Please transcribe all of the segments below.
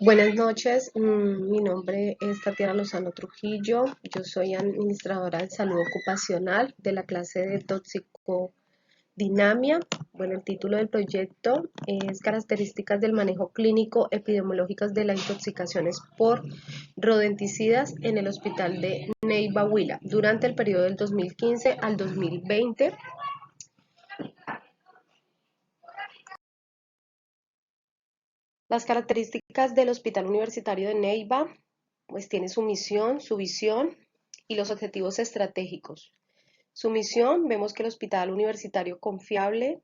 Buenas noches, mi nombre es Tatiana Lozano Trujillo, yo soy administradora de salud ocupacional de la clase de toxicodinamia. Bueno, el título del proyecto es Características del manejo clínico epidemiológicas de las intoxicaciones por rodenticidas en el hospital de Neiva Huila durante el periodo del 2015 al 2020. Las características del Hospital Universitario de Neiva, pues tiene su misión, su visión y los objetivos estratégicos. Su misión, vemos que el hospital universitario confiable,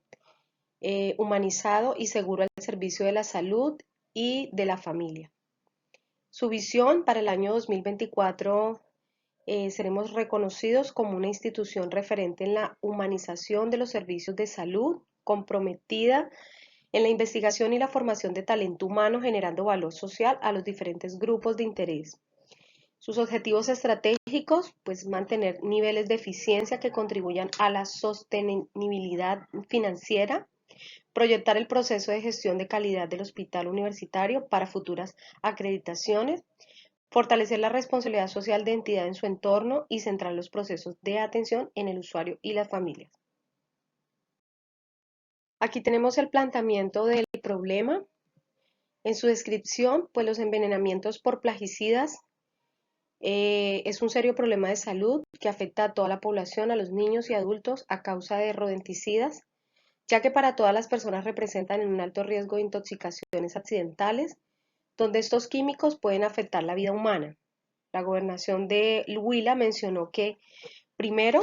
humanizado y seguro al servicio de la salud y de la familia. Su visión para el año 2024, seremos reconocidos como una institución referente en la humanización de los servicios de salud, comprometida en la investigación y la formación de talento humano, generando valor social a los diferentes grupos de interés. Sus objetivos estratégicos, pues mantener niveles de eficiencia que contribuyan a la sostenibilidad financiera, proyectar el proceso de gestión de calidad del hospital universitario para futuras acreditaciones, fortalecer la responsabilidad social de entidad en su entorno y centrar los procesos de atención en el usuario y las familias. Aquí tenemos el planteamiento del problema. En su descripción, pues los envenenamientos por plaguicidas es un serio problema de salud que afecta a toda la población, a los niños y adultos a causa de rodenticidas, ya que para todas las personas representan un alto riesgo de intoxicaciones accidentales, donde estos químicos pueden afectar la vida humana. La gobernación de Huila mencionó que, primero,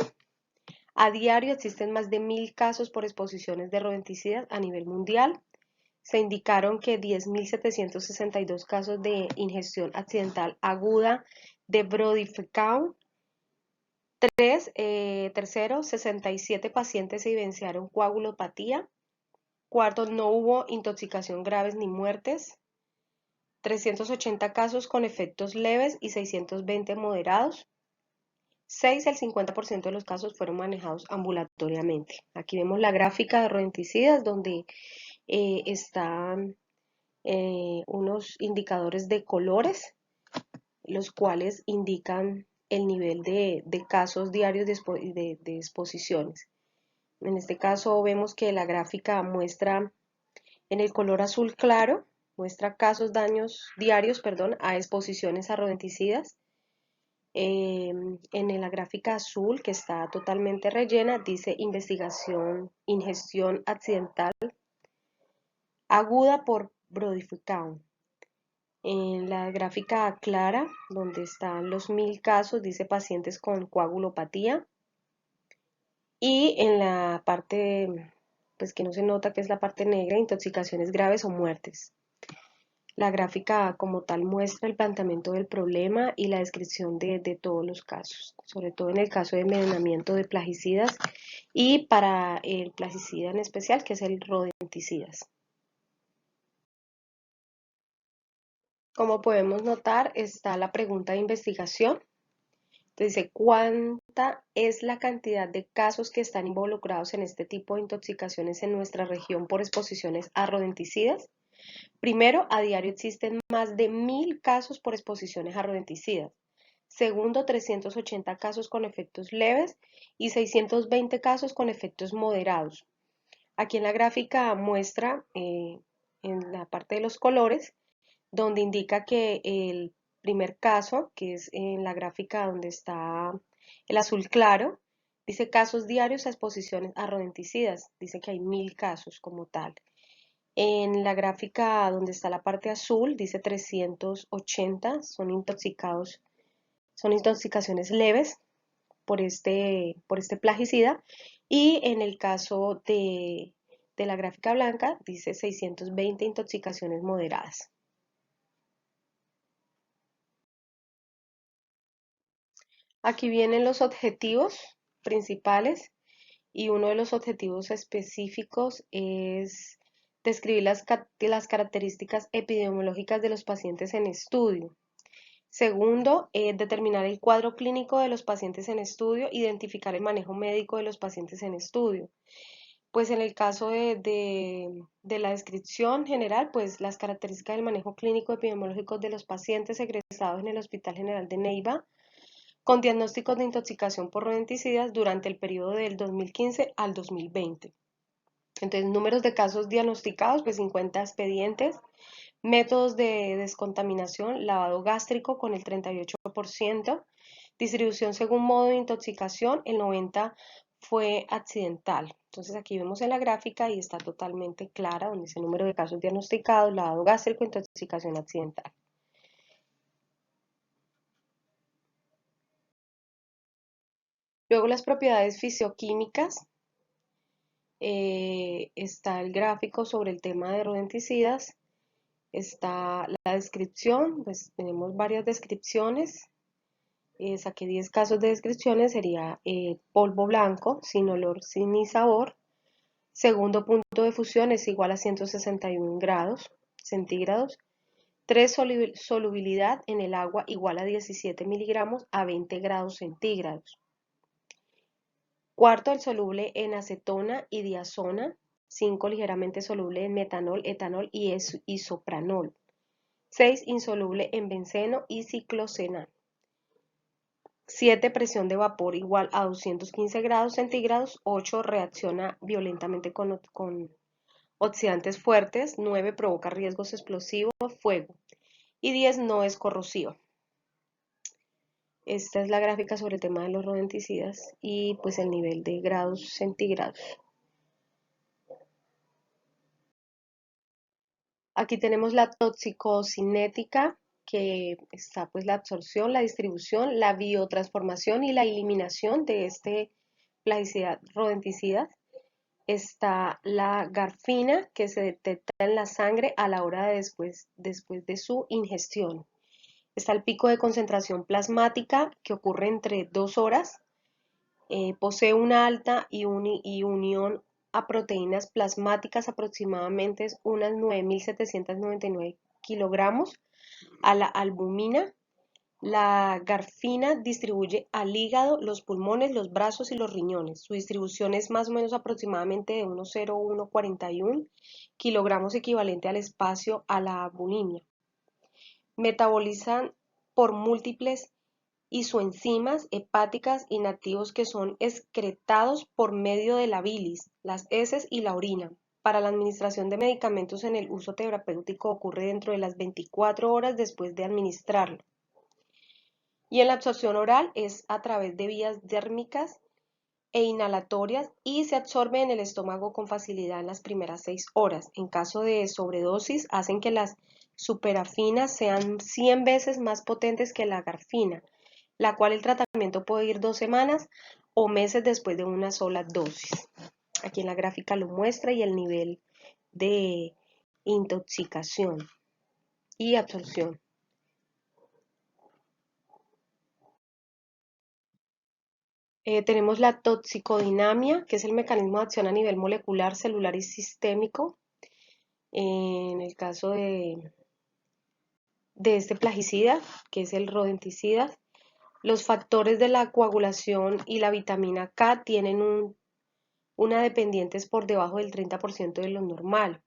a diario existen más de 1.000 casos por exposiciones de rodenticidas a nivel mundial. Se indicaron que 10.762 casos de ingestión accidental aguda de brodifacoum. Tercero, 67 pacientes se evidenciaron coagulopatía. Cuarto, no hubo intoxicación graves ni muertes. 380 casos con efectos leves y 620 moderados. 6, el 50% de los casos fueron manejados ambulatoriamente. Aquí vemos la gráfica de rodenticidas donde están unos indicadores de colores, los cuales indican el nivel de casos diarios de exposiciones. En este caso vemos que la gráfica muestra en el color azul claro, muestra casos daños diarios, perdón, a exposiciones a rodenticidas. En la gráfica azul, que está totalmente rellena, dice investigación, ingestión accidental aguda por brodifacoum. En la gráfica clara, donde están los 1.000 casos, dice pacientes con coagulopatía. Y en la parte, pues que no se nota, que es la parte negra, intoxicaciones graves o muertes. La gráfica como tal muestra el planteamiento del problema y la descripción de todos los casos, sobre todo en el caso de envenenamiento de plaguicidas y para el plaguicida en especial, que es el rodenticidas. Como podemos notar, está la pregunta de investigación. Entonces dice, ¿cuánta es la cantidad de casos que están involucrados en este tipo de intoxicaciones en nuestra región por exposiciones a rodenticidas? Primero, a diario existen más de 1.000 casos por exposiciones a rodenticidas. Segundo, 380 casos con efectos leves y 620 casos con efectos moderados. Aquí en la gráfica muestra en la parte de los colores, donde indica que el primer caso, que es en la gráfica donde está el azul claro, dice casos diarios a exposiciones a rodenticidas, dice que hay 1.000 casos como tal. En la gráfica donde está la parte azul, dice 380, son intoxicaciones leves por este plaguicida. Y en el caso de la gráfica blanca, dice 620 intoxicaciones moderadas. Aquí vienen los objetivos principales y uno de los objetivos específicos es describir las características epidemiológicas de los pacientes en estudio. Segundo, determinar el cuadro clínico de los pacientes en estudio, identificar el manejo médico de los pacientes en estudio. Pues en el caso de la descripción general, pues las características del manejo clínico epidemiológico de los pacientes egresados en el Hospital General de Neiva con diagnósticos de intoxicación por rodenticidas durante el periodo del 2015 al 2020. Entonces, números de casos diagnosticados, pues 50 expedientes, métodos de descontaminación, lavado gástrico con el 38%, distribución según modo de intoxicación, el 90% fue accidental. Entonces aquí vemos en la gráfica y está totalmente clara donde dice el número de casos diagnosticados, lavado gástrico, intoxicación accidental. Luego las propiedades fisioquímicas, está el gráfico sobre el tema de rodenticidas, está la descripción, pues tenemos varias descripciones. Saqué 10 casos de descripciones, sería polvo blanco, sin olor, sin ni sabor. Segundo punto de fusión es igual a 161 grados centígrados. 3 solubilidad en el agua igual a 17 miligramos a 20 grados centígrados. Cuarto, el soluble en acetona y diazona. 5, ligeramente soluble en metanol, etanol y isopranol. 6, insoluble en benceno y ciclocena. 7, presión de vapor igual a 215 grados centígrados. 8, reacciona violentamente con oxidantes fuertes. 9, provoca riesgos explosivos, fuego. Y 10, no es corrosivo. Esta es la gráfica sobre el tema de los rodenticidas y pues el nivel de grados centígrados. Aquí tenemos la toxicocinética, que está pues la absorción, la distribución, la biotransformación y la eliminación de este plaguicida rodenticida. Está la garfina, que se detecta en la sangre a la hora de después de su ingestión. Está el pico de concentración plasmática, que ocurre entre 2 horas. Posee una alta y unión a proteínas plasmáticas, aproximadamente unas 9.799 kilogramos, a la albumina. La garfina distribuye al hígado, los pulmones, los brazos y los riñones. Su distribución es más o menos aproximadamente de 1,0141 kilogramos, equivalente al espacio a la bulimia. Metabolizan por múltiples isoenzimas hepáticas inactivos que son excretados por medio de la bilis, las heces y la orina. Para la administración de medicamentos en el uso terapéutico ocurre dentro de las 24 horas después de administrarlo. Y en la absorción oral es a través de vías dérmicas e inhalatorias y se absorbe en el estómago con facilidad en las primeras 6 horas. En caso de sobredosis, hacen que las superafinas sean 100 veces más potentes que la garfina, la cual el tratamiento puede ir 2 semanas o meses después de una sola dosis. Aquí en la gráfica lo muestra y el nivel de intoxicación y absorción. Tenemos la toxicodinamia, que es el mecanismo de acción a nivel molecular, celular y sistémico. En el caso de este plaguicida, que es el rodenticida, los factores de la coagulación y la vitamina K tienen una dependientes por debajo del 30% de lo normal.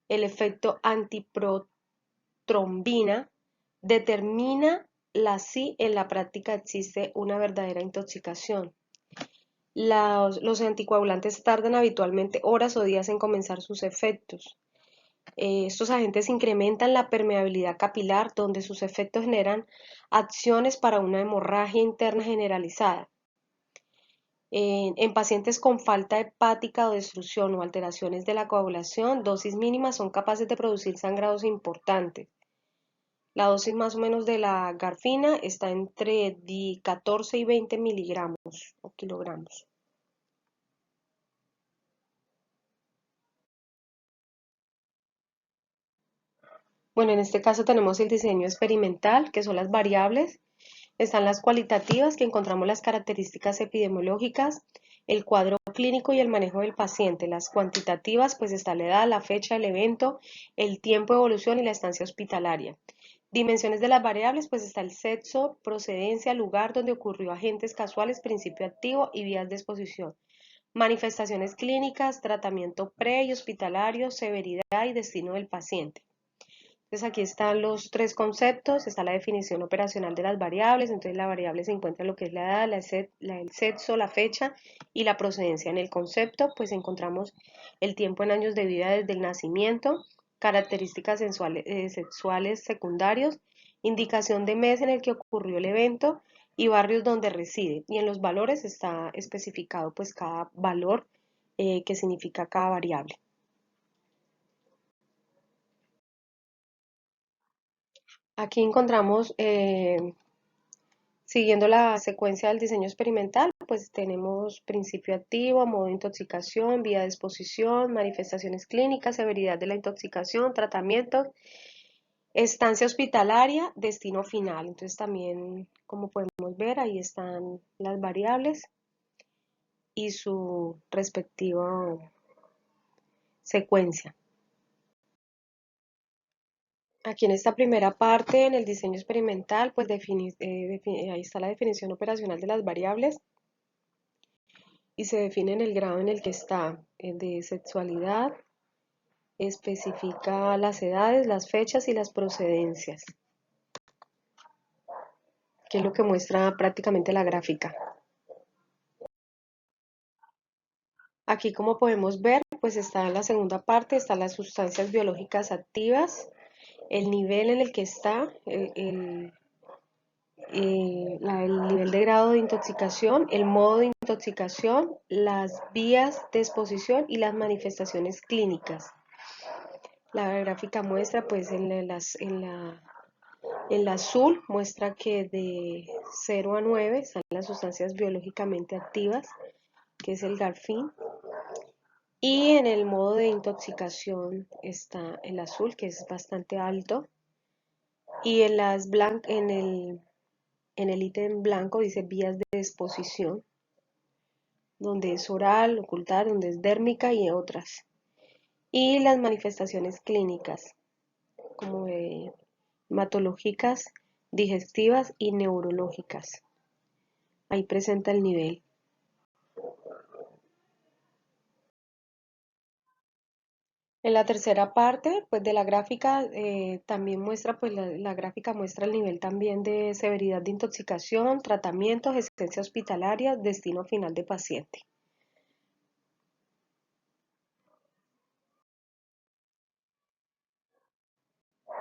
El efecto antiprotrombina determina si en la práctica existe una verdadera intoxicación. Los anticoagulantes tardan habitualmente horas o días en comenzar sus efectos. Estos agentes incrementan la permeabilidad capilar, donde sus efectos generan acciones para una hemorragia interna generalizada. En pacientes con falta hepática o destrucción o alteraciones de la coagulación, dosis mínimas son capaces de producir sangrados importantes. La dosis más o menos de la garfina está entre 14 y 20 miligramos o kilogramos. Bueno, en este caso tenemos el diseño experimental, que son las variables. Están las cualitativas, que encontramos las características epidemiológicas, el cuadro clínico y el manejo del paciente. Las cuantitativas, pues está la edad, la fecha del evento, el tiempo de evolución y la estancia hospitalaria. Dimensiones de las variables, pues está el sexo, procedencia, lugar donde ocurrió, agentes casuales, principio activo y vías de exposición. manifestaciones clínicas, tratamiento pre y hospitalario, severidad y destino del paciente. Entonces aquí están los tres conceptos, está la definición operacional de las variables, entonces la variable se encuentra lo que es la edad, el sexo, la fecha y la procedencia. En el concepto pues encontramos el tiempo en años de vida desde el nacimiento, características sexuales secundarios, indicación de mes en el que ocurrió el evento y barrios donde reside. Y en los valores está especificado pues cada valor que significa cada variable. Aquí encontramos, siguiendo la secuencia del diseño experimental, pues tenemos principio activo, modo de intoxicación, vía de exposición, manifestaciones clínicas, severidad de la intoxicación, tratamiento, estancia hospitalaria, destino final. Entonces también, como podemos ver, ahí están las variables y su respectiva secuencia. Aquí en esta primera parte, en el diseño experimental, pues ahí está la definición operacional de las variables y se define en el grado en el que está de sexualidad, especifica las edades, las fechas y las procedencias, que es lo que muestra prácticamente la gráfica. Aquí, como podemos ver, pues está en la segunda parte, están las sustancias biológicas activas, el nivel en el que está, el nivel de grado de intoxicación, el modo de intoxicación, las vías de exposición y las manifestaciones clínicas. La gráfica muestra, pues en el azul muestra que de 0 a 9 están las sustancias biológicamente activas, que es el garfín, y en el modo de intoxicación está el azul, que es bastante alto, y en el ítem blanco dice vías de exposición, donde es oral, ocultar, donde es dérmica y otras. Y las manifestaciones clínicas, como hematológicas, digestivas y neurológicas. Ahí presenta el nivel. En la tercera parte, pues de la gráfica, también muestra, pues la gráfica muestra el nivel también de severidad de intoxicación, tratamientos, existencia hospitalaria, destino final de paciente.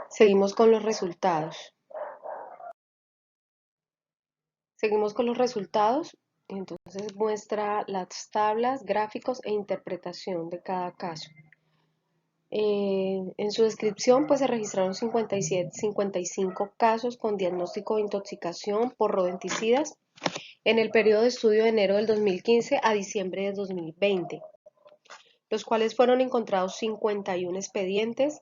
Seguimos con los resultados. Seguimos con los resultados. Entonces muestra las tablas, gráficos e interpretación de cada caso. En su descripción pues se registraron 55 casos con diagnóstico de intoxicación por rodenticidas en el periodo de estudio de enero del 2015 a diciembre de 2020, los cuales fueron encontrados 51 expedientes.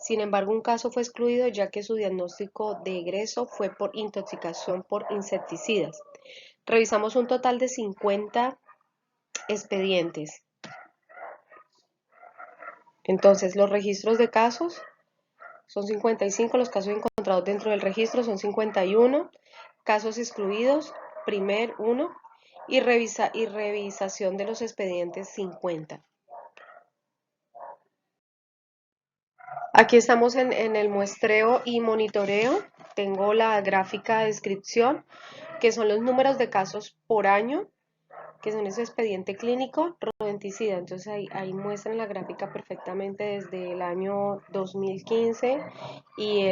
Sin embargo, un caso fue excluido ya que su diagnóstico de egreso fue por intoxicación por insecticidas. Revisamos un total de 50 expedientes. Entonces, los registros de casos son 55, los casos encontrados dentro del registro son 51, casos excluidos, primer 1 y revisación de los expedientes 50. Aquí estamos en el muestreo y monitoreo. Tengo la gráfica de descripción, que son los números de casos por año, que son ese expediente clínico, rodenticida. Entonces ahí muestran la gráfica perfectamente desde el año 2015 y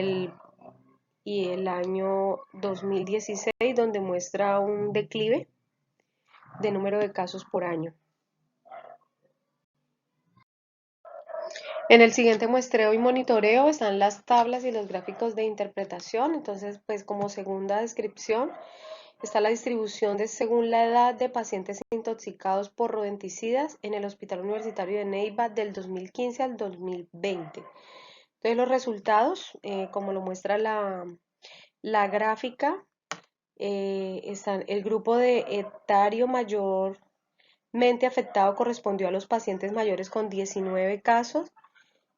el año 2016, donde muestra un declive de número de casos por año. En el siguiente muestreo y monitoreo están las tablas y los gráficos de interpretación. Entonces, pues como segunda descripción está la distribución según la edad de pacientes intoxicados por rodenticidas en el Hospital Universitario de Neiva del 2015 al 2020. Entonces los resultados, como lo muestra la gráfica, están el grupo de etario mayormente afectado correspondió a los pacientes mayores con 19 casos.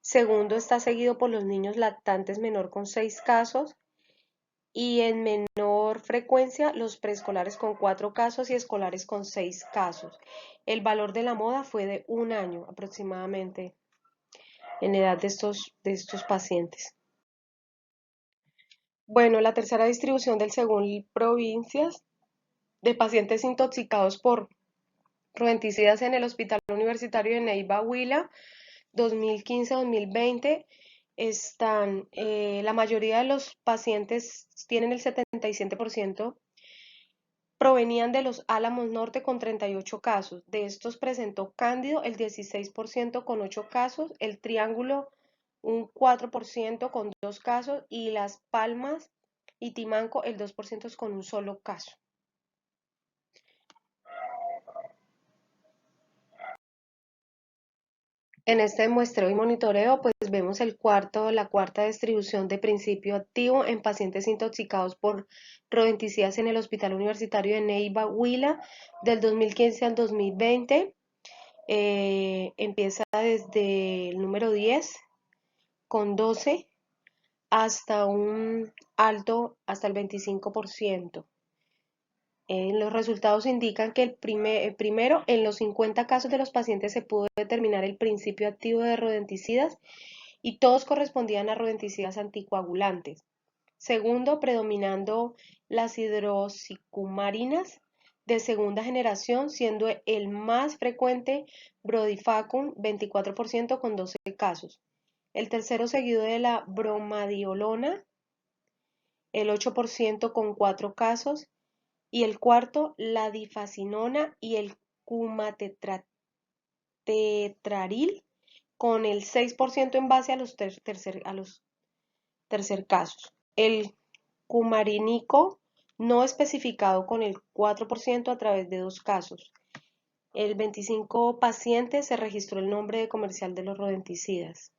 Segundo está seguido por los niños lactantes menor con 6 casos y en menor frecuencia los preescolares con 4 casos y escolares con 6 casos. El valor de la moda fue de 1 año aproximadamente en edad de estos pacientes. Bueno, la tercera distribución del según provincias de pacientes intoxicados por rodenticidas en el Hospital Universitario de Neiva Huila 2015-2020 están, la mayoría de los pacientes tienen el 77%, provenían de los Álamos Norte con 38 casos. De estos presentó Cándido el 16% con 8 casos, el Triángulo un 4% con 2 casos y Las Palmas y Timanco el 2% con un solo caso. En este muestreo y monitoreo, pues vemos la cuarta distribución de principio activo en pacientes intoxicados por rodenticidas en el Hospital Universitario de Neiva, Huila, del 2015 al 2020. Empieza desde el número 10 con 12 hasta un alto, hasta el 25%. Los resultados indican que primero, en los 50 casos de los pacientes se pudo determinar el principio activo de rodenticidas y todos correspondían a rodenticidas anticoagulantes. Segundo, predominando las hidroxicumarinas de segunda generación, siendo el más frecuente Brodifacum, 24% con 12 casos. El tercero seguido de la bromadiolona, el 8% con 4 casos. Y el cuarto, la difacinona y el cumatetraril con el 6% en base a los tercer casos. El cumarínico no especificado con el 4% a través de 2 casos. El 25 pacientes se registró el nombre de comercial de los rodenticidas.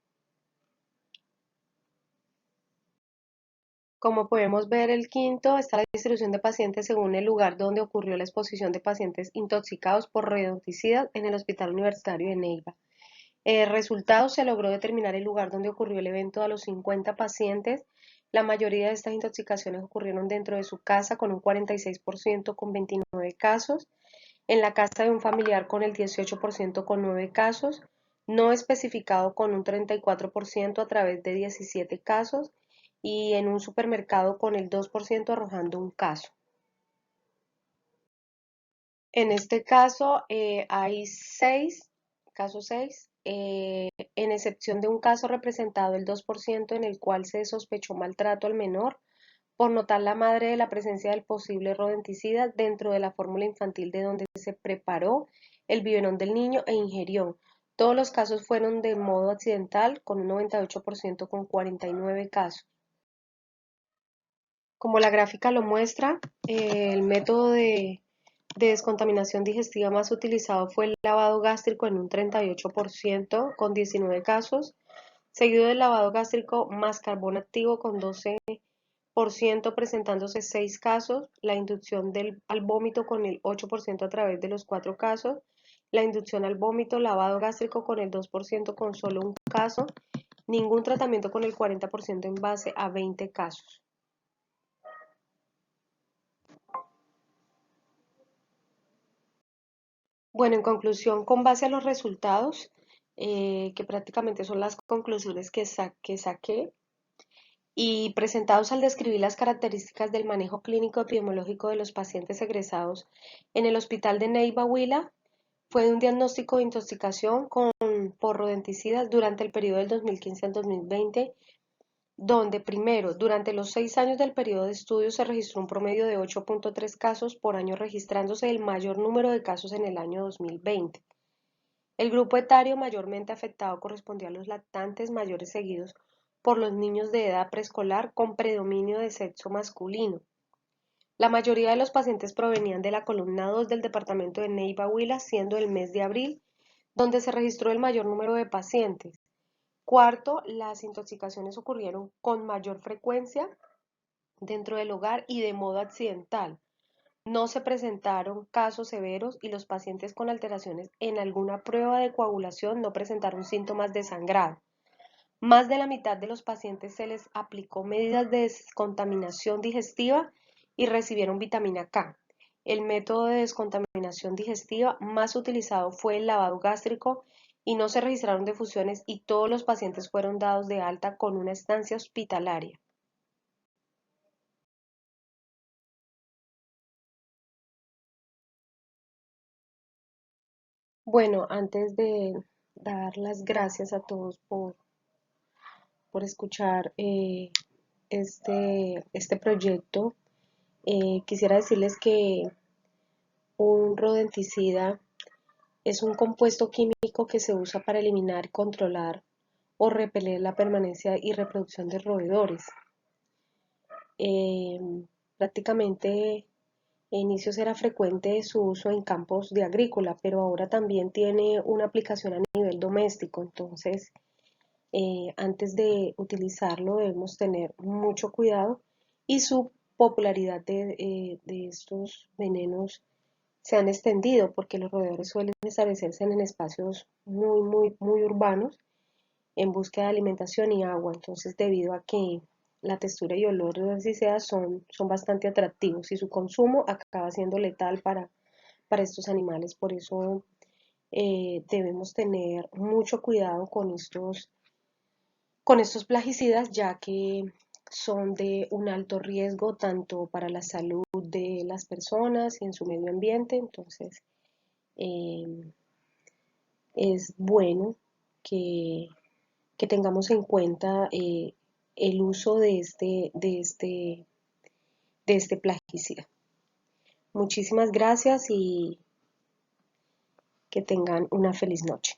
Como podemos ver, el quinto está la distribución de pacientes según el lugar donde ocurrió la exposición de pacientes intoxicados por rodenticidas en el Hospital Universitario de Neiva. El resultado se logró determinar el lugar donde ocurrió el evento a los 50 pacientes. La mayoría de estas intoxicaciones ocurrieron dentro de su casa con un 46% con 29 casos, en la casa de un familiar con el 18% con 9 casos, no especificado con un 34% a través de 17 casos y en un supermercado con el 2% arrojando un caso. En este caso hay 6, caso 6, en excepción de un caso representado el 2% en el cual se sospechó maltrato al menor por notar la madre de la presencia del posible rodenticida dentro de la fórmula infantil de donde se preparó el biberón del niño e ingirió. Todos los casos fueron de modo accidental con un 98% con 49 casos. Como la gráfica lo muestra, el método de descontaminación digestiva más utilizado fue el lavado gástrico en un 38% con 19 casos, seguido del lavado gástrico más carbón activo con 12% presentándose 6 casos, la inducción al vómito con el 8% a través de los 4 casos, la inducción al vómito, lavado gástrico con el 2% con solo un caso, ningún tratamiento con el 40% en base a 20 casos. Bueno, en conclusión, con base a los resultados, que prácticamente son las conclusiones que saqué, y presentados al describir las características del manejo clínico epidemiológico de los pacientes egresados en el Hospital de Neiva Huila, fue de un diagnóstico de intoxicación por rodenticidas durante el periodo del 2015 al 2020, donde primero, durante los 6 años del periodo de estudio se registró un promedio de 8.3 casos por año, registrándose el mayor número de casos en el año 2020. El grupo etario mayormente afectado correspondía a los lactantes mayores seguidos por los niños de edad preescolar con predominio de sexo masculino. La mayoría de los pacientes provenían de la columna 2 del departamento de Neiva Huila, siendo el mes de abril donde se registró el mayor número de pacientes. Cuarto, las intoxicaciones ocurrieron con mayor frecuencia dentro del hogar y de modo accidental. No se presentaron casos severos y los pacientes con alteraciones en alguna prueba de coagulación no presentaron síntomas de sangrado. Más de la mitad de los pacientes se les aplicó medidas de descontaminación digestiva y recibieron vitamina K. El método de descontaminación digestiva más utilizado fue el lavado gástrico y no se registraron defusiones y todos los pacientes fueron dados de alta con una estancia hospitalaria. Bueno, antes de dar las gracias a todos por escuchar este proyecto, quisiera decirles que un rodenticida es un compuesto químico que se usa para eliminar, controlar o repeler la permanencia y reproducción de roedores. Eh, Prácticamente a inicios era frecuente su uso en campos de agrícola, pero ahora también tiene una aplicación a nivel doméstico. Entonces, antes de utilizarlo debemos tener mucho cuidado y su popularidad de estos venenos se han extendido porque los roedores suelen establecerse en espacios muy urbanos en búsqueda de alimentación y agua. Entonces, debido a que la textura y olor de las liceas son bastante atractivos y su consumo acaba siendo letal para estos animales. Por eso debemos tener mucho cuidado con estos plaguicidas, ya que son de un alto riesgo tanto para la salud de las personas y en su medio ambiente. Entonces, eh, es bueno que, que tengamos en cuenta el uso de este plaguicida. Muchísimas gracias y que tengan una feliz noche.